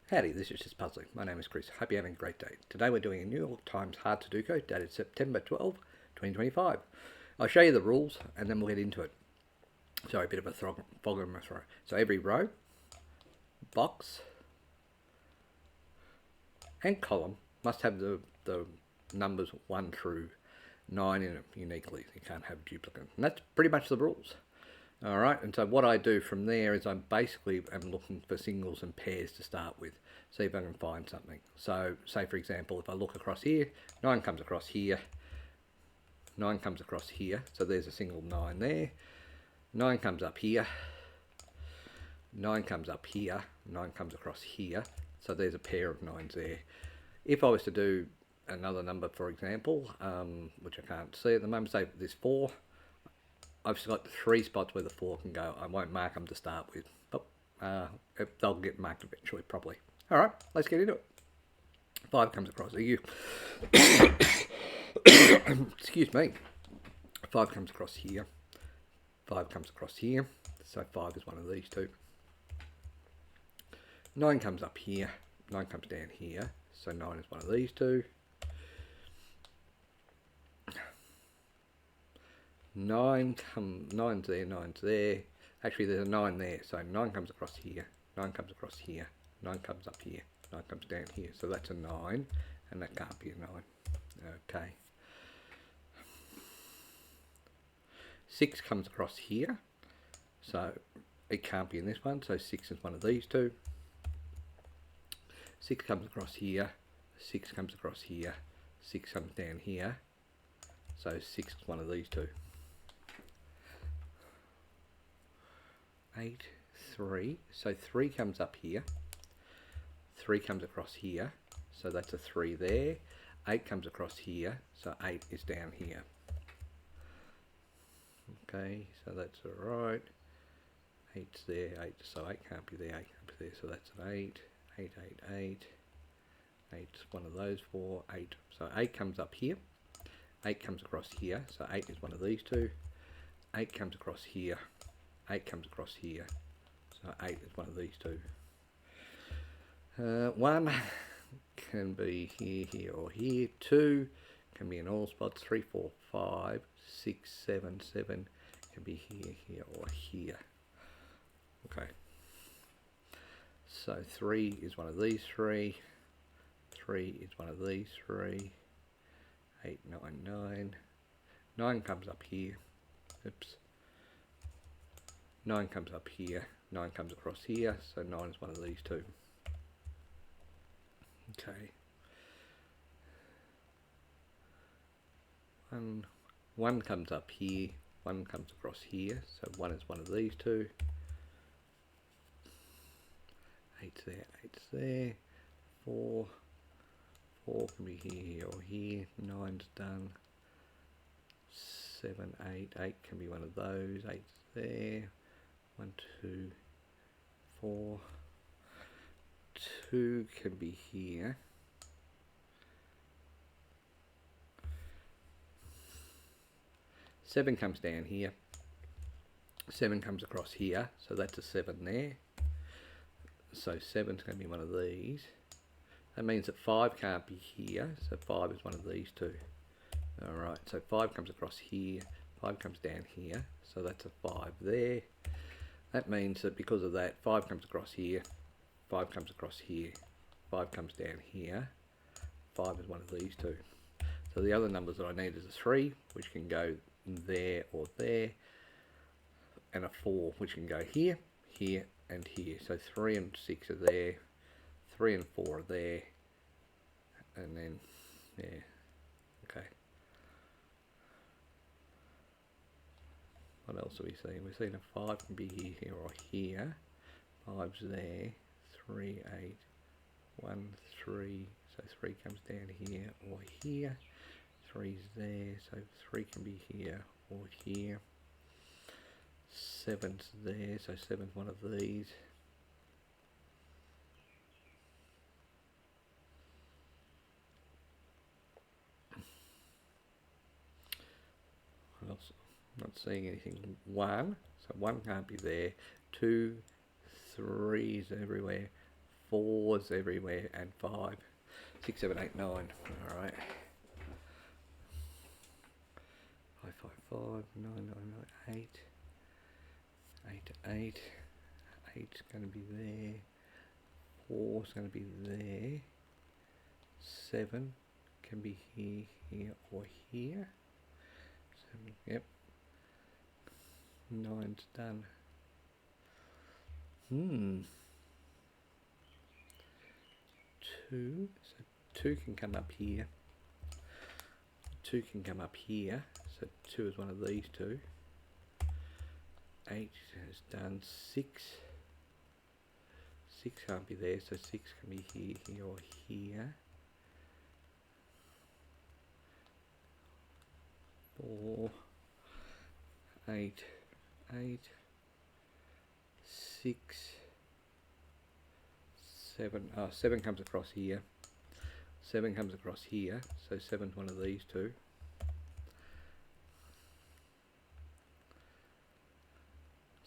Howdy, this is Just Puzzling. My name is Chris. Hope you're having a great day. Today we're doing a New York Times Hard Sudoku dated September 12, 2025. I'll show you the rules and then we'll get into it. Sorry, a bit of a fog in my throat. So every row, box, and column must have the numbers 1 through 9 in it uniquely. You can't have duplicate. And that's pretty much the rules. All right, and so what I do from there is I basically am looking for singles and pairs to start with, see if I can find something. So say for example, if I look across here, 9 comes across here, 9 comes across here, so there's a single 9 there, 9 comes up here, 9 comes up here, 9 comes across here, so there's a pair of 9s there. If I was to do another number, for example, which I can't see at the moment, say this 4, I've got 3 spots where the 4 can go. I won't mark them to start with, but they'll get marked eventually properly. All right, let's get into it. 5 comes across here. Excuse me. 5 comes across here. 5 comes across here. So 5 is one of these two. 9 comes up here. 9 comes down here. So 9 is one of these two. 9's there, 9's there. Actually, there's a 9 there, so 9 comes across here, 9 comes across here, 9 comes up here, 9 comes down here. So that's a 9, and that can't be a 9. Okay. 6 comes across here, so it can't be in this one, so 6 is one of these two. 6 comes across here, 6 comes across here, 6 comes down here, so 6 is one of these two. 8, 3, so 3 comes up here, 3 comes across here, so that's a 3 there. 8 comes across here, so 8 is down here. Okay, so that's alright. 8's there, 8, so 8 can't be there, 8 can't be there, so that's an 8, 8, 8, 8. 8's one of those 4, 8. So 8 comes up here, 8 comes across here, so 8 is one of these two. 8 comes across here, 8 comes across here, so 8 is one of these two. 1 can be here, here, or here. 2 can be in all spots. 3, 4, 5, 6, 7, 7 can be here, here, or here. Okay. So 3 is one of these 3. 3 is one of these 3. 8, 9, 9. 9 comes up here. Oops. 9 comes up here, 9 comes across here, so 9 is one of these two. Okay. 1 comes up here, 1 comes across here, so 1 is one of these two. 8's there, 8's there. 4 can be here or here. 9's done. 7, 8, 8 can be one of those. 8's there. 1, 2, 4. 2 can be here. 7 comes down here. 7 comes across here, so that's a 7 there. So 7's going to be one of these. That means that 5 can't be here, so 5 is one of these two. Alright, so 5 comes across here, 5 comes down here, so that's a 5 there. That means that because of that, 5 comes across here, 5 comes across here, 5 comes down here, 5 is one of these two. So the other numbers that I need is a 3, which can go there or there, and a 4, which can go here, here, and here. So 3 and 6 are there, 3 and 4 are there, and then, yeah, okay. What else are we seeing? We're seeing a 5 can be here, here, or here. 5's there. 3, 8, 1, 3. So 3 comes down here or here. 3's there. So 3 can be here or here. 7's there. So 7's one of these. What else? Not seeing anything. 1, so 1 can't be there. 2, 3's everywhere. 4s everywhere, and 5. 6, 7, 8, 9. Alright. 5, 5, 5, 9, 9, 9, 8. 8, 8. 8's going to be there. 4's going to be there. 7 can be here, here, or here. 7, yep. 9's done. 2, so 2 can come up here. 2 can come up here, so 2 is one of these two. 8 is done. 6. 6 can't be there, so 6 can be here, here, or here. 4, 8, 8, 6, 7. 7 comes across here. 7 comes across here, so 7's one of these two.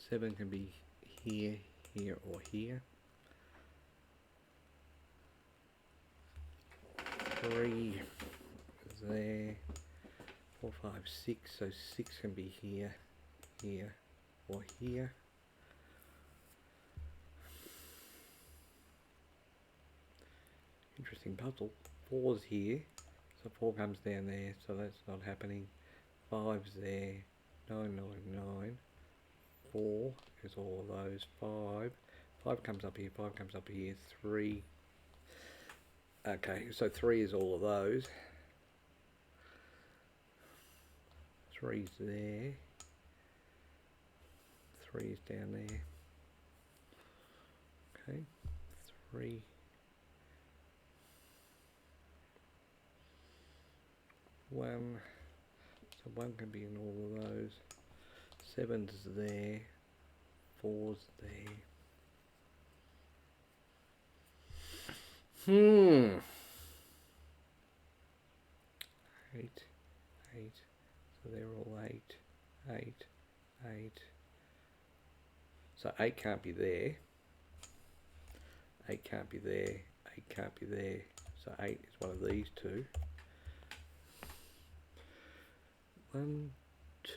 7 can be here, here, or here. 3 is there. 4, 5, 6. So 6 can be here, here, or here. Interesting puzzle. 4's here, so 4 comes down there, so that's not happening. 5's there. 9, 9, 9. 4 is all of those. 5. 5 comes up here. 5 comes up here. 3. Okay, so 3 is all of those. 3's there. 3 is down there. Okay, 3. 1. So 1 can be in all of those. 7's there. 4's there. 8, 8. So they're all 8, 8, 8. So 8 can't be there. 8 can't be there. 8 can't be there. So 8 is one of these two. 1,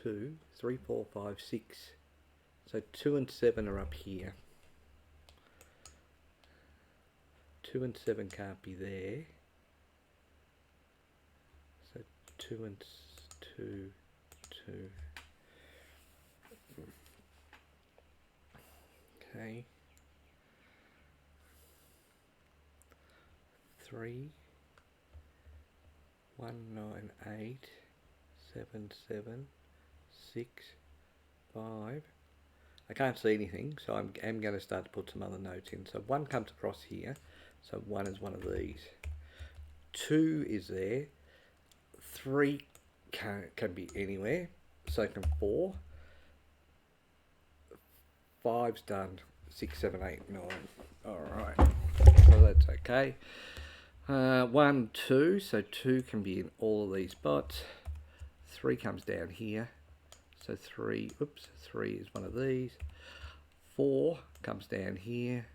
2, 3, 4, 5, 6. So 2 and 7 are up here. 2 and 7 can't be there. So 2 and 2, 2. Okay. 3, 1, 9, 8, 7, 7, 6, 5. I can't see anything, so I'm going to start to put some other notes in. So 1 comes across here, so 1 is one of these. 2 is there. 3 can be anywhere, so can 4. 5's done. 6, 7, 8, 9. Alright, so that's okay. 1, 2, so 2 can be in all of these spots. 3 comes down here, so 3, oops, 3 is one of these. 4 comes down here,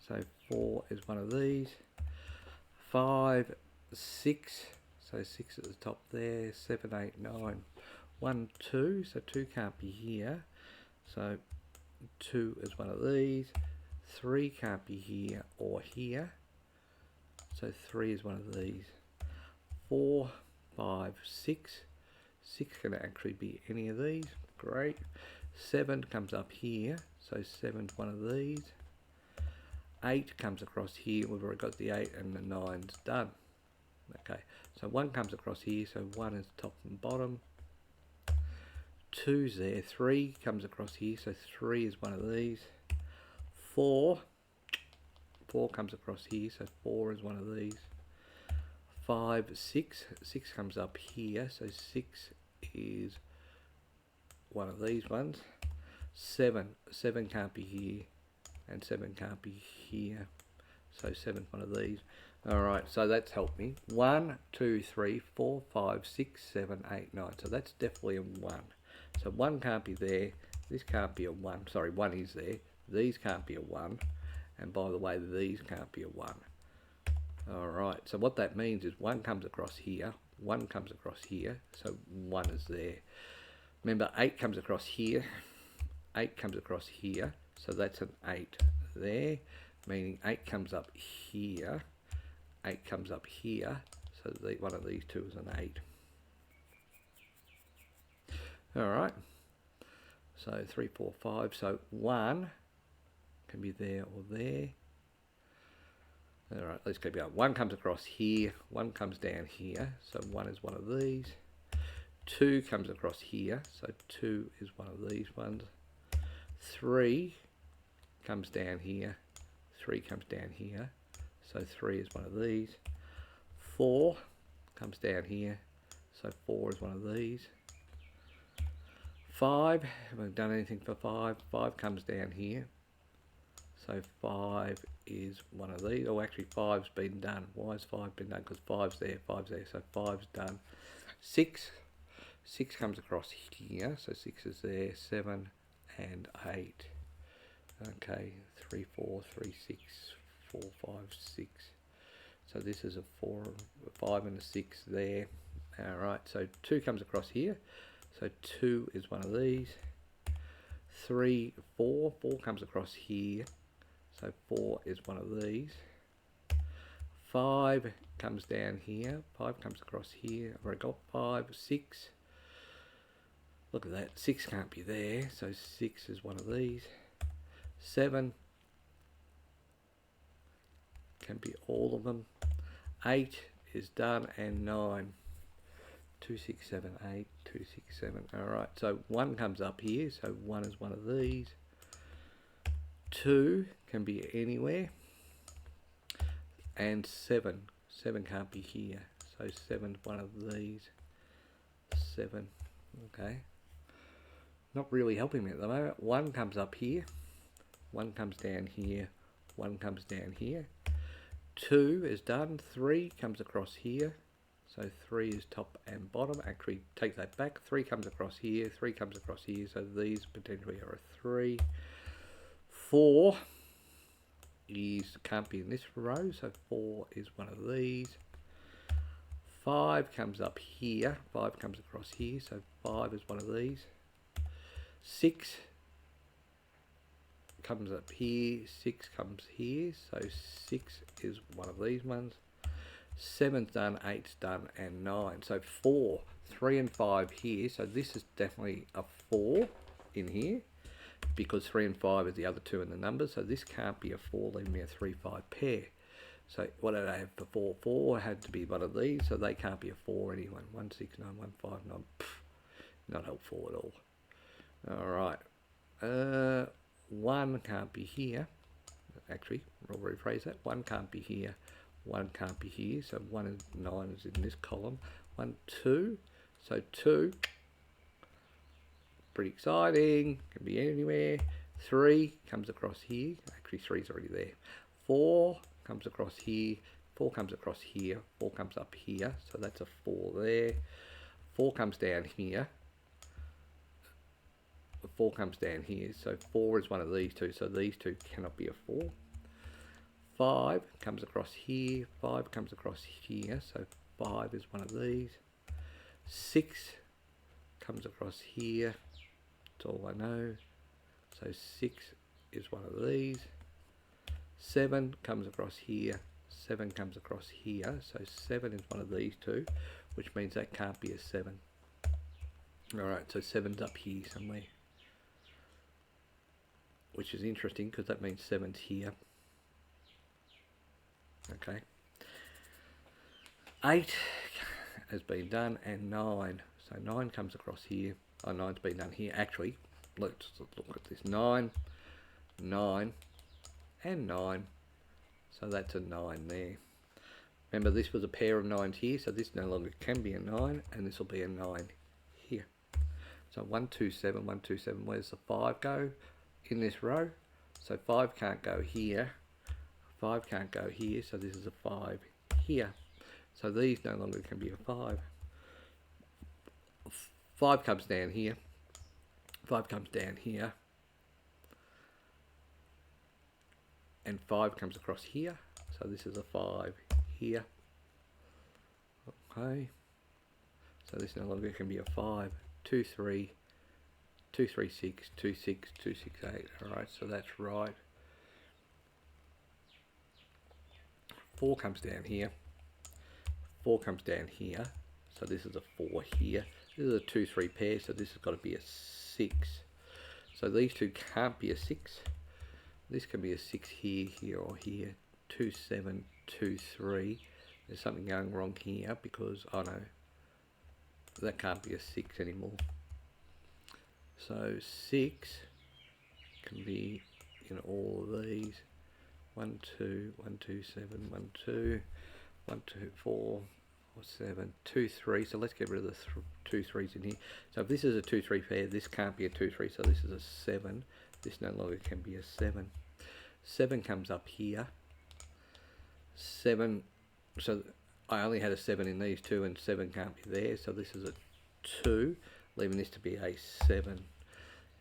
so 4 is one of these. 5, 6, so 6 at the top there. 7, 8, 9. 1, 2, so 2 can't be here, so 2 is one of these. 3 can't be here or here, so 3 is one of these. 4, 5, 6. 6 can actually be any of these. Great. 7 comes up here, so 7's one of these. 8 comes across here. We've already got the 8 and the 9's done. Okay, so 1 comes across here, so 1 is top and bottom. 2's there. 3 comes across here, so 3 is one of these. 4 comes across here, so 4 is one of these. 5, 6. 6 comes up here, so 6 is one of these ones. 7 can't be here, and 7 can't be here, so 7's one of these. Alright, so that's helped me. 1, 2, 3, 4, 5, 6, 7, 8, 9. So that's definitely a 1. So 1 can't be there. This can't be a 1. Sorry, 1 is there. These can't be a 1. And by the way, these can't be a 1. Alright, so what that means is 1 comes across here, 1 comes across here, so 1 is there. Remember, 8 comes across here, 8 comes across here, so that's an 8 there, meaning 8 comes up here, 8 comes up here, so one of these two is an 8. Alright, so 3, 4, 5, so 1 can be there or there. Alright, let's keep going. 1 comes across here, 1 comes down here, so 1 is one of these. 2 comes across here, so 2 is one of these ones. 3 comes down here, 3 comes down here, so 3 is one of these. 4 comes down here, so 4 is one of these. 5, haven't done anything for 5, 5 comes down here, so 5 is one of these. Oh, actually 5's been done. Why has 5 been done? Because 5's there, so 5's done. 6 comes across here, so 6 is there. 7 and 8. Okay, 3, 4, 3, 6, 4, 5, 6. So this is a 4, a 5 and a 6 there. Alright, so 2 comes across here, so 2 is one of these. 3, 4 comes across here, so 4 is one of these. 5 comes down here, 5 comes across here. I've already got 5, 6. Look at that, 6 can't be there, so 6 is one of these. 7 can be all of them. 8 is done, and 9. 2, 6, 7, 8, 2, 6, 7. Alright, so 1 comes up here, so 1 is one of these. 2 can be anywhere. And 7 can't be here, so 7 is one of these. 7, okay. Not really helping me at the moment. 1 comes up here, 1 comes down here, 1 comes down here. 2 is done. 3 comes across here, so 3 is top and bottom. Actually, take that back. 3 comes across here, 3 comes across here, so these potentially are a 3. 4 can't be in this row, so 4 is one of these. 5 comes up here, 5 comes across here, so 5 is one of these. 6 comes up here, 6 comes here, so 6 is one of these ones. 7's done, 8's done, and 9. So 4, 3 and 5 here, so this is definitely a 4 in here, because 3 and 5 is the other two in the numbers, so this can't be a 4, leave me a 3, 5 pair. So what did I have for 4? 4 had to be one of these, so they can't be a 4 anyway. 1, 6, 9, 1, 5, 9. Not helpful at all. Alright. 1 can't be here. Actually, I'll rephrase that. 1 can't be here. 1 can't be here, so 1 and 9 is in this column. 1, 2. So 2. Pretty exciting. Can be anywhere. 3 comes across here. Actually, 3 is already there. 4 comes across here. 4 comes across here. 4 comes up here. So that's a 4 there. 4 comes down here. 4 comes down here. So 4 is one of these two. So these two cannot be a 4. 5 comes across here. 5 comes across here. So 5 is one of these. 6 comes across here. That's all I know. So 6 is one of these. 7 comes across here. 7 comes across here. So 7 is one of these two, which means that can't be a 7. Alright, so 7's up here somewhere, which is interesting because that means 7's here. Okay. 8 has been done, and 9. So 9 comes across here. Oh, 9's been done here. Actually, let's look at this. 9, 9, and 9. So that's a 9 there. Remember, this was a pair of 9s here, so this no longer can be a 9, and this will be a 9 here. So 1, 2, 7, 1, 2, 7. Where's the 5 go in this row? So 5 can't go here. 5 can't go here, so this is a 5 here. So these no longer can be a 5. 5 comes down here. 5 comes down here. and 5 comes across here. So this is a 5 here. Okay. So this no longer can be a 5, 2, 3, 2, 3, 6, 2, 6, 2, 6, 8. Alright, so that's right. 4 comes down here. 4 comes down here. So this is a 4 here. This is a 2, 3 pair, so this has got to be a 6. So these two can't be a 6. This can be a 6 here, here, or here. 2, 7, 2, 3. There's something going wrong here because, oh no, that can't be a 6 anymore. So 6 can be in all of these. 1, 2, 1, 2, 7, 1, 2, 1, 2, 4, 7, 2, 3. So let's get rid of the 2 3s in here. So if this is a 2, 3 pair, this can't be a 2, 3. So this is a 7. This no longer can be a 7. 7 comes up here. 7. So I only had a 7 in these two, and 7 can't be there. So this is a 2, leaving this to be a 7.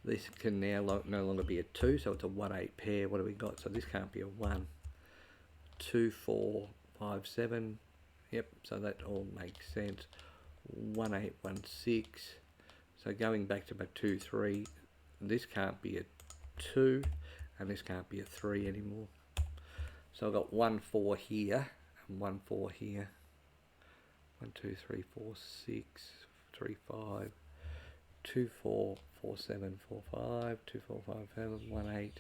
This can now no longer be a 2, so it's a 1, 8 pair. What do we got? So this can't be a 1. 2, 4, 5, 7. Yep, so that all makes sense. 1, 8, 1, 6. So going back to my 2, 3, this can't be a 2, and this can't be a 3 anymore. So I've got 1, 4 here, and 1, 4 here. 1, 2, 3, 4, 6, 3, 5, 2, 4, 4, 7, 4, 5, 2, 4, 5, 7, 1, 8.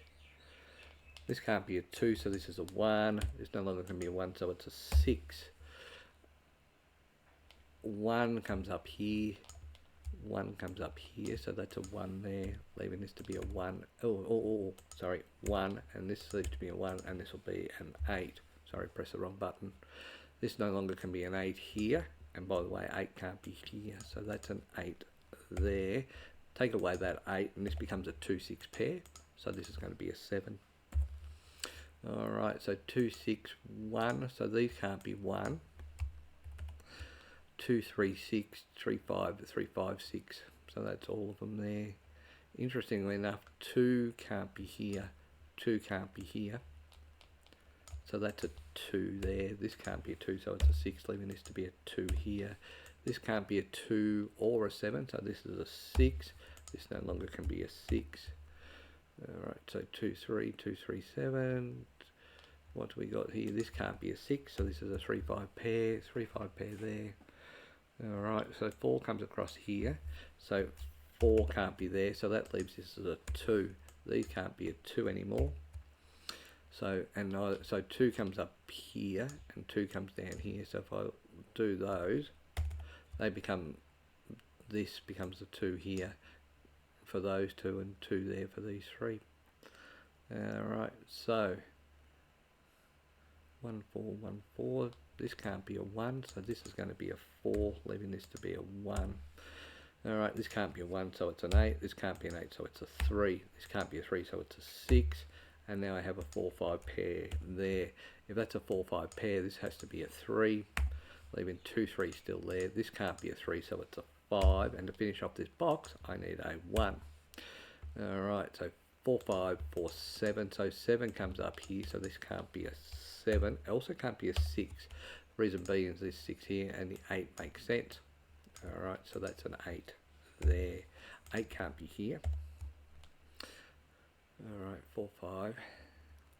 This can't be a 2, so this is a 1. This no longer can be a 1, so it's a 6. 1 comes up here. 1 comes up here, so that's a 1 there, leaving this to be a 1. Sorry, 1, and this leaves to be a 1, and this will be an 8. Sorry, press the wrong button. This no longer can be an 8 here, and by the way, 8 can't be here, so that's an 8 there. Take away that 8, and this becomes a 2, 6 pair, so this is going to be a 7. Alright, so 2, 6, 1, so these can't be 1. 2, 3, 6, 3, 5, 3, 5, 6. So that's all of them there. Interestingly enough, 2 can't be here. 2 can't be here. So that's a 2 there. This can't be a 2, so it's a 6, leaving this to be a 2 here. This can't be a 2 or a 7, so this is a 6. This no longer can be a 6. Alright, so 2, 3, 2, 3, 7. What do we got here? This can't be a 6, so this is a 3, 5 pair. 3, 5 pair there. Alright, so 4 comes across here, so 4 can't be there, so that leaves this as a 2. These can't be a 2 anymore. So 2 comes up here, and 2 comes down here, so if I do those, they become, this becomes a 2 here for those 2, and 2 there for these 3. Alright, so 1, 4, 1, 4. This can't be a 1, so this is going to be a 4, leaving this to be a 1. Alright, this can't be a 1, so it's an 8. This can't be an 8, so it's a 3. This can't be a 3, so it's a 6. And now I have a 4, 5 pair there. If that's a 4, 5 pair, this has to be a 3, leaving 2, 3 still there. This can't be a 3, so it's a 5. And to finish off this box, I need a 1. Alright, so 4, 5, 4, 7. So 7 comes up here, so this can't be a 7. It also can't be a 6. Reason being is this 6 here, and the 8 makes sense. Alright, so that's an 8 there. 8 can't be here. Alright, 4, 5.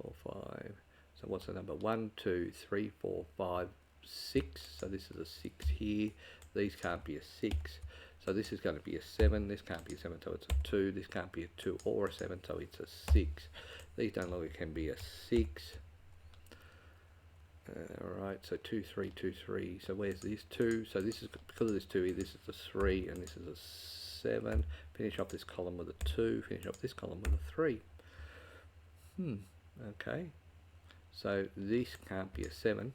4, 5. So what's the number? 1, 2, 3, 4, 5, 6. So this is a 6 here. These can't be a 6. So this is going to be a 7. This can't be a 7, so it's a 2. This can't be a 2 or a 7, so it's a 6. These no longer can be a 6. Alright, so 2, 3, 2, 3. So where's this 2? So this is, because of this 2 here, this is a 3, and this is a 7. Finish off this column with a 2. Finish off this column with a 3. Okay. So this can't be a 7.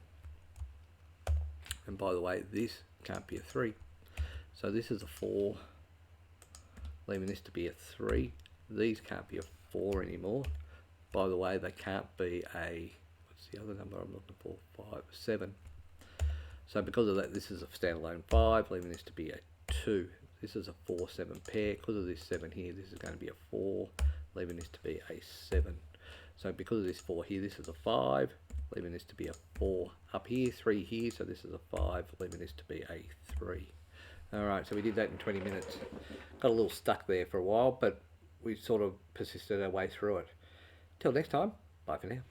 And by the way, this can't be a 3. So this is a 4, leaving this to be a 3. These can't be a 4 anymore. By the way, they can't be a, what's the other number I'm looking for? 5, 7. So because of that, this is a standalone 5, leaving this to be a 2. This is a 4, 7 pair. Because of this 7 here, this is going to be a 4, leaving this to be a 7. So because of this 4 here, this is a 5, leaving this to be a 4 up here, 3 here, so this is a 5, leaving this to be a 3. Alright, so we did that in 20 minutes. Got a little stuck there for a while, but we sort of persisted our way through it. Till next time, bye for now.